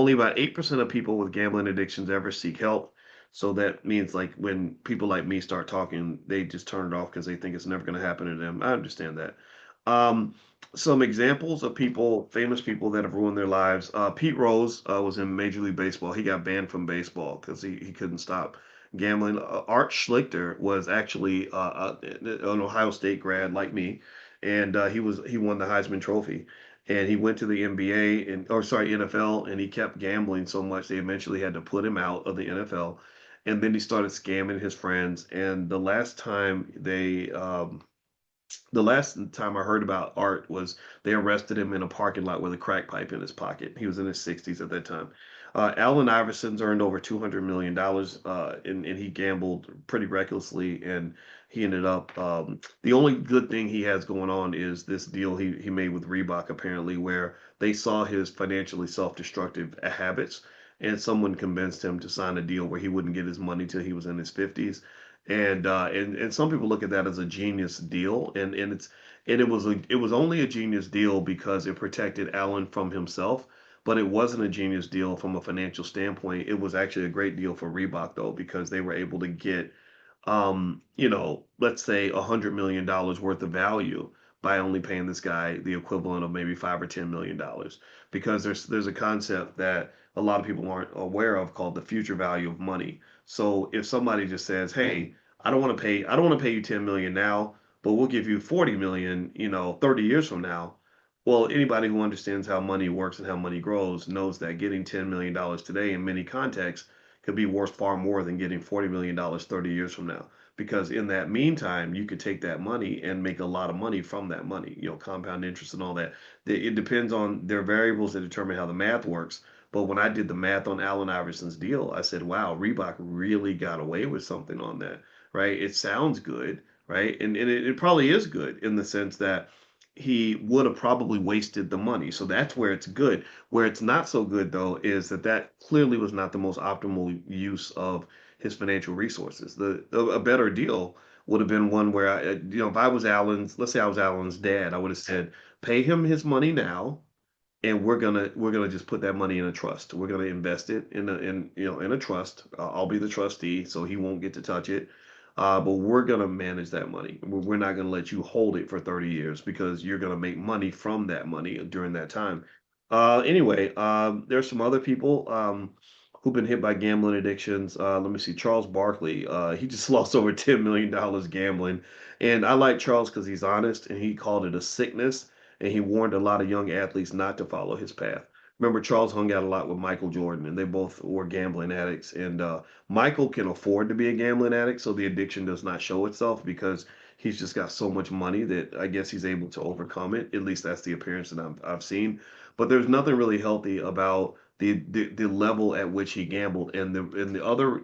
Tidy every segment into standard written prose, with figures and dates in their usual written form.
only about 8% of people with gambling addictions ever seek help. So that means like when people like me start talking, they just turn it off because they think it's never going to happen to them. I understand that. Um, some examples of people, famous people that have ruined their lives. Pete Rose was in Major League Baseball. He got banned from baseball because he couldn't stop gambling. Art Schlichter was actually an Ohio State grad like me, and he won the Heisman Trophy. And he went to the NBA and or sorry NFL, and he kept gambling so much they eventually had to put him out of the NFL. And then he started scamming his friends. And the last time I heard about Art was they arrested him in a parking lot with a crack pipe in his pocket. He was in his 60s at that time. Allen Iverson's earned over $200 million, and he gambled pretty recklessly, and he ended up. The only good thing he has going on is this deal he made with Reebok, apparently, where they saw his financially self-destructive habits, and someone convinced him to sign a deal where he wouldn't get his money till he was in his 50s, and some people look at that as a genius deal, and it was only a genius deal because it protected Allen from himself, but it wasn't a genius deal from a financial standpoint. It was actually a great deal for Reebok though because they were able to get let's say $100 million worth of value by only paying this guy the equivalent of maybe $5 or $10 million, because there's a concept that a lot of people aren't aware of called the future value of money. So if somebody just says, "Hey, I don't want to pay you 10 million now, but we'll give you 40 million, 30 years from now." Well, anybody who understands how money works and how money grows knows that getting $10 million today in many contexts could be worth far more than getting $40 million 30 years from now. Because in that meantime, you could take that money and make a lot of money from that money, compound interest and all that. It depends on their variables that determine how the math works. But when I did the math on Allen Iverson's deal, I said, wow, Reebok really got away with something on that, right? It sounds good, right? And it probably is good in the sense that he would have probably wasted the money. So that's where it's good. Where it's not so good, though, is that clearly was not the most optimal use of his financial resources. A better deal would have been one where if I was Allen's, let's say I was Allen's dad, I would have said, pay him his money now, and we're gonna just put that money in a trust. We're gonna invest it in a trust. I'll be the trustee, so he won't get to touch it. But we're gonna manage that money. We're not gonna let you hold it for 30 years because you're gonna make money from that money during that time. Anyway, there's some other people who've been hit by gambling addictions. Let me see, Charles Barkley. He just lost over $10 million gambling, and I like Charles because he's honest and he called it a sickness, and he warned a lot of young athletes not to follow his path. Remember, Charles hung out a lot with Michael Jordan, and they both were gambling addicts. And Michael can afford to be a gambling addict, so the addiction does not show itself because he's just got so much money that I guess he's able to overcome it. At least that's the appearance that I've seen. But there's nothing really healthy about the level at which he gambled, and the other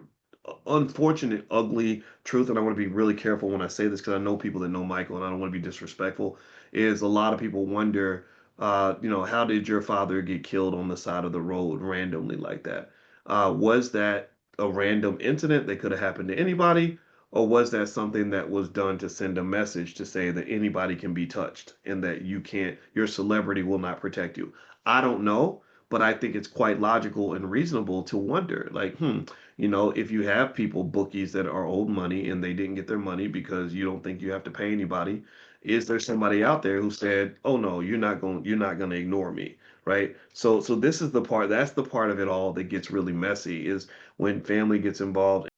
unfortunate, ugly truth, and I want to be really careful when I say this because I know people that know Michael, and I don't want to be disrespectful, is a lot of people wonder, how did your father get killed on the side of the road randomly like that? Was that a random incident that could have happened to anybody, or was that something that was done to send a message to say that anybody can be touched and that your celebrity will not protect you? I don't know, but I think it's quite logical and reasonable to wonder, like, if you have people, bookies that are owed money and they didn't get their money because you don't think you have to pay anybody, is there somebody out there who said, "Oh no, you're not going to ignore me," right? So this is the part that's the part of it all that gets really messy is when family gets involved